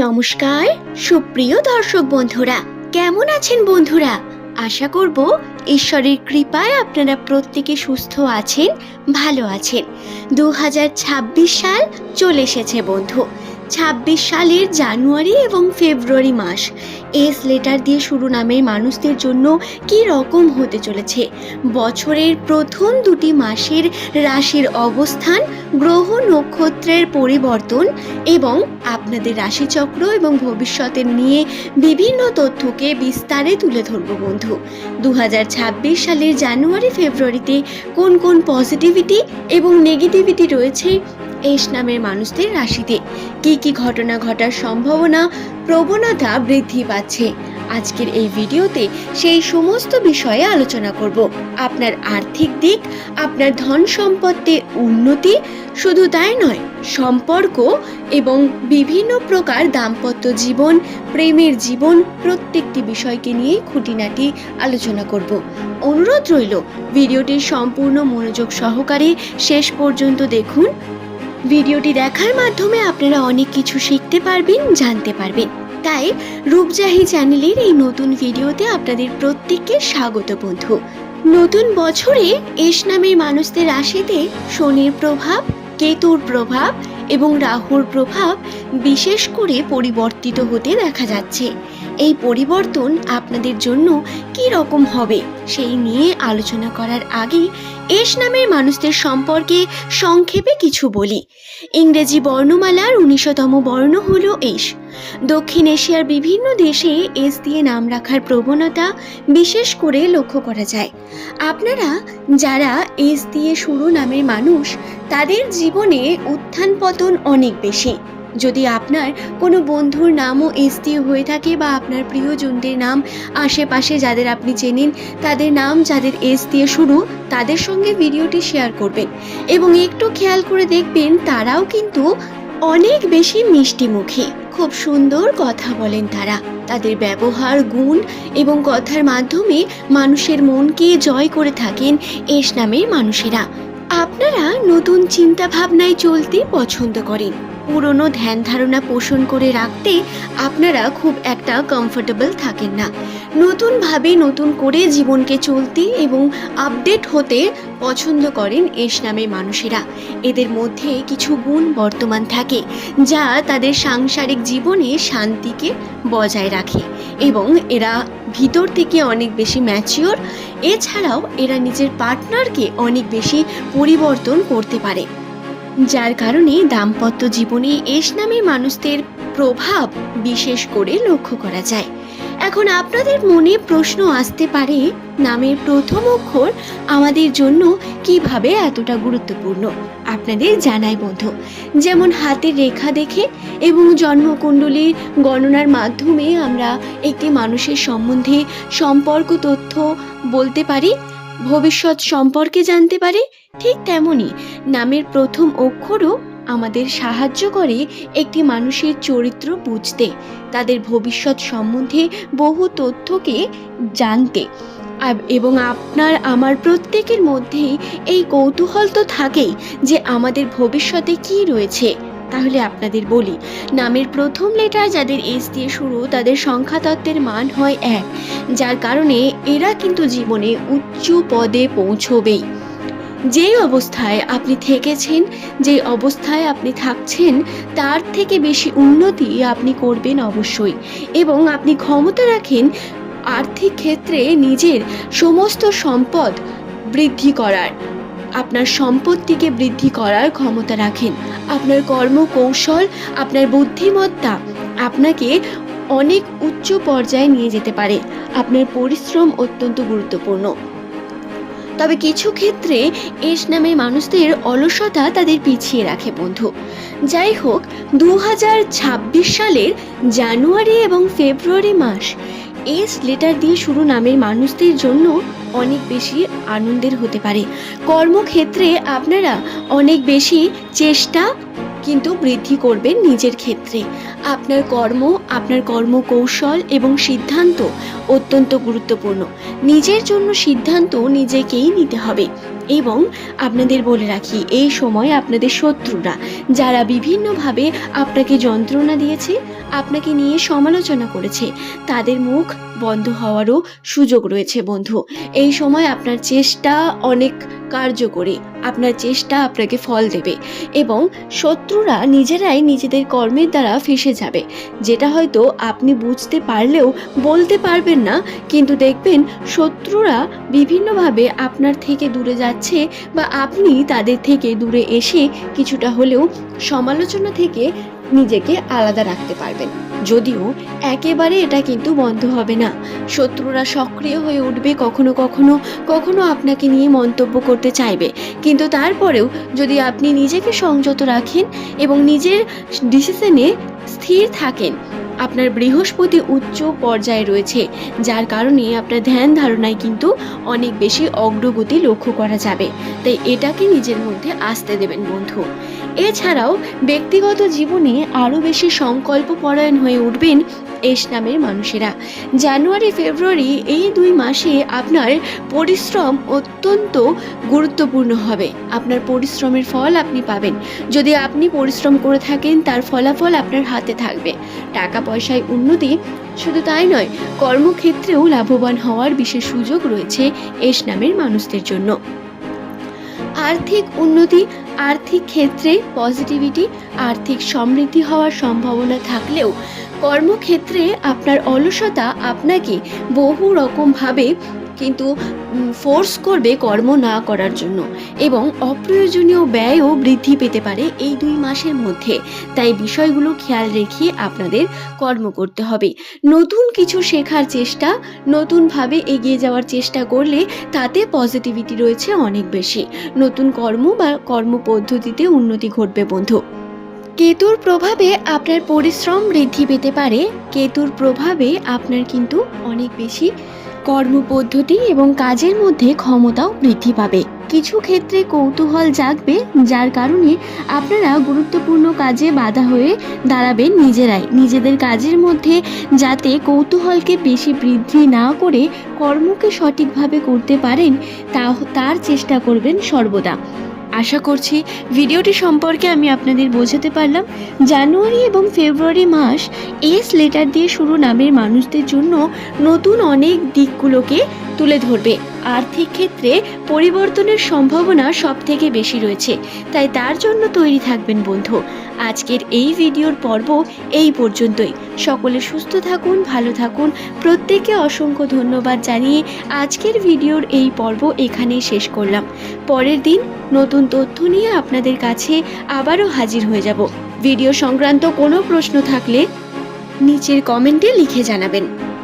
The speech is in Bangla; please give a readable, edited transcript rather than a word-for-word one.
নমস্কার সুপ্রিয় দর্শক বন্ধুরা, কেমন আছেন বন্ধুরা? আশা করব ঈশ্বরের কৃপায় আপনারা প্রত্যেকে সুস্থ আছেন, ভালো আছেন। 2026 সাল চলে এসেছে বন্ধু। 26 সালের জানুয়ারি এবং ফেব্রুয়ারি মাস এস লেটার দিয়ে শুরু নামের মানুষদের জন্য কি রকম হতে চলেছে। বছরের প্রথম দুটি মাসের রাশির অবস্থান, গ্রহ নক্ষত্রের পরিবর্তন এবং আপনাদের রাশিচক্র এবং ভবিষ্যতের নিয়ে বিভিন্ন তথ্যকে বিস্তারে তুলে ধরব বন্ধু। 2026 সালের জানুয়ারি ফেব্রুয়ারিতে কোন কোন পজিটিভিটি এবং নেগেটিভিটি রয়েছে এস নামের মানুষদের রাশিতে, কি কি ঘটনা ঘটার সম্ভাবনা প্রবণতা বৃদ্ধি পাচ্ছে। আজকের এই ভিডিওতে সেই সমস্ত বিষয়ে আলোচনা করব। আপনার আর্থিক দিক, আপনার ধন সম্পত্তির উন্নতি, শুধু তাই নয়, সম্পর্ক এবং বিভিন্ন প্রকার দাম্পত্য জীবন, প্রেমের জীবন, প্রত্যেকটি বিষয়কে নিয়ে খুঁটিনাটি আলোচনা করব। অনুরোধ রইল ভিডিওটির সম্পূর্ণ মনোযোগ সহকারে শেষ পর্যন্ত দেখুন। ভিডিওটি দেখার মাধ্যমে আপনারা অনেক কিছু শিখতে পারবেন, জানতে পারবেন। তাই রূপজাহি চ্যানেলের এই নতুন ভিডিওতে আপনাদের প্রত্যেককে স্বাগত বন্ধু। নতুন বছরে এস নামের মানুষদের রাশিতে শনির প্রভাব, কেতুর প্রভাব এবং রাহুর প্রভাব বিশেষ করে পরিবর্তিত হতে দেখা যাচ্ছে। এই পরিবর্তন আপনাদের জন্য কি রকম হবে সেই নিয়ে আলোচনা করার আগে এস নামের মানুষদের সম্পর্কে সংক্ষেপে কিছু বলি। ইংরেজি বর্ণমালার 19তম বর্ণ হলো এস। দক্ষিণ এশিয়ার বিভিন্ন দেশে এস দিয়ে নাম রাখার প্রবণতা বিশেষ করে লক্ষ্য করা যায়। আপনারা যারা এস দিয়ে শুরু নামের মানুষ, তাদের জীবনে উত্থান পতন অনেক বেশি। যদি আপনার কোনো বন্ধুর নামও এস দিয়ে হয়ে থাকে বা আপনার প্রিয়জনদের নাম, আশেপাশে যাদের আপনি চেনেন তাদের নাম যাদের এস দিয়ে শুরু, তাদের সঙ্গে ভিডিওটি শেয়ার করবেন এবং একটু খেয়াল করে দেখবেন তারাও কিন্তু অনেক বেশি মিষ্টিমুখী, খুব সুন্দর কথা বলেন তারা। তাদের ব্যবহার, গুণ এবং কথার মাধ্যমে মানুষের মনকে জয় করে থাকেন এস নামের মানুষেরা। আপনারা নতুন চিন্তা ভাবনায় চলতে পছন্দ করেন। পুরনো ধ্যান ধারণা পোষণ করে রাখতে আপনারা খুব একটা কমফোর্টেবল থাকেন না। নতুনভাবে নতুন করে জীবনকে চলতে এবং আপডেট হতে পছন্দ করেন এস নামের মানুষেরা। এদের মধ্যে কিছু গুণ বর্তমান থাকে যা তাদের সাংসারিক জীবনে শান্তিকে বজায় রাখে এবং এরা ভিতর থেকে অনেক বেশি ম্যাচিওর। এছাড়াও এরা নিজের পার্টনারকে অনেক বেশি পরিবর্তন করতে পারে, যার কারণে দাম্পত্য জীবনে এস নামের মানুষদের প্রভাব বিশেষ করে লক্ষ্য করা যায়। এখন আপনাদের মনে প্রশ্ন আসতে পারে, নামের প্রথম অক্ষর আমাদের জন্য কিভাবে এতটা গুরুত্বপূর্ণ? আপনাদের জানাই বন্ধু, যেমন হাতের রেখা দেখে এবং জন্মকুণ্ডলীর গণনার মাধ্যমে আমরা একটি মানুষের সম্বন্ধে সম্পর্ক তথ্য বলতে পারি, ভবিষ্যৎ সম্পর্কে জানতে পারি। ঠিক তেমনি নামের প্রথম অক্ষরও আমাদের সাহায্য করে একটি মানুষের চরিত্র বুঝতে, তাদের ভবিষ্যৎ সম্বন্ধে বহু তথ্যকে জানতে। এবং আপনার আমার প্রত্যেকের মধ্যেই এই কৌতূহল তো থাকেই যে আমাদের ভবিষ্যতে কি রয়েছে। তাহলে আপনাদের বলি, নামের প্রথম লেটার যাদের এস দিয়ে শুরু, তাদের সংখ্যাতত্ত্বের মান হয় 1, যার কারণে এরা কিন্তু জীবনে উচ্চ পদে পৌঁছবেই। যেই অবস্থায় আপনি থেকেছেন, যে অবস্থায় আপনি থাকছেন, তার থেকে বেশি উন্নতি আপনি করবেন অবশ্যই। এবং আপনি ক্ষমতা রাখেন আর্থিক ক্ষেত্রে নিজের সমস্ত সম্পদ বৃদ্ধি করার, আপনার সম্পত্তিকে বৃদ্ধি করার ক্ষমতা রাখেন। আপনার কর্মকৌশল, আপনার বুদ্ধিমত্তা আপনাকে অনেক উচ্চ পর্যায়ে নিয়ে যেতে পারে। আপনার পরিশ্রম অত্যন্ত গুরুত্বপূর্ণ। তবে কিছু ক্ষেত্রে এস নামে মানুষদের অলসতা তাদের পিছিয়ে রাখে বন্ধু। যাই হোক, 2026 সালের জানুয়ারি এবং ফেব্রুয়ারি মাস এস লেটার দিয়ে শুরু নামের মানুষদের জন্য অনেক বেশি আনন্দের হতে পারে। কর্মক্ষেত্রে আপনারা অনেক বেশি চেষ্টা কিন্তু বৃদ্ধি করবেন নিজের ক্ষেত্রে। আপনার কর্ম, আপনার কর্মকৌশল এবং সিদ্ধান্ত অত্যন্ত গুরুত্বপূর্ণ। নিজের জন্য সিদ্ধান্ত নিজেকেই নিতে হবে। এবং আপনাদের বলে রাখি, এই সময় আপনাদের শত্রুরা যারা বিভিন্নভাবে আপনাকে যন্ত্রণা দিয়েছে, আপনাকে নিয়ে সমালোচনা করেছে, তাদের মুখ বন্ধ হওয়ারও সুযোগ রয়েছে বন্ধু। এই সময় আপনার চেষ্টা অনেক কার্যকরী, আপনার চেষ্টা আপনাকে ফল দেবে এবং শত্রুরা নিজেরাই নিজেদের কর্মের দ্বারা ফেঁসে যাবে, যেটা হয়তো আপনি বুঝতে পারলেও বলতে পারবেন না। কিন্তু দেখবেন শত্রুরা বিভিন্নভাবে আপনার থেকে দূরে যাচ্ছে বা আপনি তাদের থেকে দূরে এসে কিছুটা হলেও সমালোচনা থেকে নিজেকে আলাদা রাখতে পারবেন। যদিও একেবারে এটা কিন্তু বন্ধ হবে না, শত্রুরা সক্রিয় হয়ে উঠবে, কখনো কখনো কখনো আপনাকে নিয়ে মন্তব্য করতে চাইবে, কিন্তু তারপরেও যদি আপনি নিজেকে সংযত রাখেন এবং নিজের ডিসিশনে স্থির থাকেন, আপনার বৃহস্পতি উচ্চ পর্যায়ে রয়েছে, যার কারণে আপনার ধ্যান ধারণায় কিন্তু অনেক বেশি অগ্রগতি লক্ষ্য করা যাবে। তাই এটাকে নিজের মধ্যে আসতে দেবেন বন্ধু। এছাড়াও ব্যক্তিগত জীবনে আরও বেশি সংকল্প পরায়ণ হয়ে উঠবেন এস নামের মানুষেরা। জানুয়ারি ফেব্রুয়ারি এই 2 মাসে আপনার পরিশ্রম অত্যন্ত গুরুত্বপূর্ণ হবে। আপনার পরিশ্রমের ফল আপনি পাবেন। যদি আপনি পরিশ্রম করে থাকেন, তার ফলাফল আপনার হাতে থাকবে। টাকা পয়সায় উন্নতি, শুধু তাই নয়, কর্মক্ষেত্রেও লাভবান হওয়ার বিশেষ সুযোগ রয়েছে এস নামের মানুষদের জন্য। আর্থিক উন্নতি, আর্থিক ক্ষেত্রে পজিটিভিটি, আর্থিক সমৃদ্ধি হওয়ার সম্ভাবনা থাকলেও কর্মক্ষেত্রে আপনার অলসতা আপনাকে বহু রকমভাবে কিন্তু ফোর্স করবে কর্ম না করার জন্য, এবং অপ্রয়োজনীয় ব্যয়ও বৃদ্ধি পেতে পারে এই 2 মাসের মধ্যে। তাই বিষয়গুলো খেয়াল রেখে আপনাদের কর্ম করতে হবে। নতুন কিছু শেখার চেষ্টা, নতুনভাবে এগিয়ে যাওয়ার চেষ্টা করলে তাতে পজিটিভিটি রয়েছে অনেক বেশি। নতুন কর্ম বা কর্মপদ্ধতিতে উন্নতি ঘটবে বন্ধু। কেতুর প্রভাবে আপনার পরিশ্রম বৃদ্ধি পেতে পারে। কেতুর প্রভাবে আপনার কিন্তু অনেক বেশি কর্মপদ্ধতি এবং কাজের মধ্যে ক্ষমতাও বৃদ্ধি পাবে। কিছু ক্ষেত্রে কৌতূহল জাগবে, যার কারণে আপনারা গুরুত্বপূর্ণ কাজে বাধা হয়ে দাঁড়াবেন নিজেরাই। নিজেদের কাজের মধ্যে যাতে কৌতূহলকে বেশি বৃদ্ধি না করে কর্মকে সঠিকভাবে করতে পারেন, তার চেষ্টা করবেন সর্বদা। আশা করছি ভিডিওটি সম্পর্কে আমি আপনাদের বোঝাতে পারলাম। জানুয়ারি এবং ফেব্রুয়ারি মাস এস লেটার দিয়ে শুরু নামের মানুষদের জন্য নতুন অনেক দিকগুলোকে তুলে ধরবে। আর্থিক ক্ষেত্রে পরিবর্তনের সম্ভাবনা সব থেকে বেশি রয়েছে, তাই তার জন্য তৈরি থাকবেন বন্ধু। আজকের এই ভিডিওর পর্ব এই পর্যন্তই। সকলে সুস্থ থাকুন, ভালো থাকুন। প্রত্যেককে অসংখ্য ধন্যবাদ জানিয়ে আজকের ভিডিওর এই পর্ব এখানেই শেষ করলাম। পরের দিন নতুন তথ্য নিয়ে আপনাদের কাছে আবারও হাজির হয়ে যাব। ভিডিও সংক্রান্ত কোনো প্রশ্ন থাকলে নিচের কমেন্টে লিখে জানাবেন।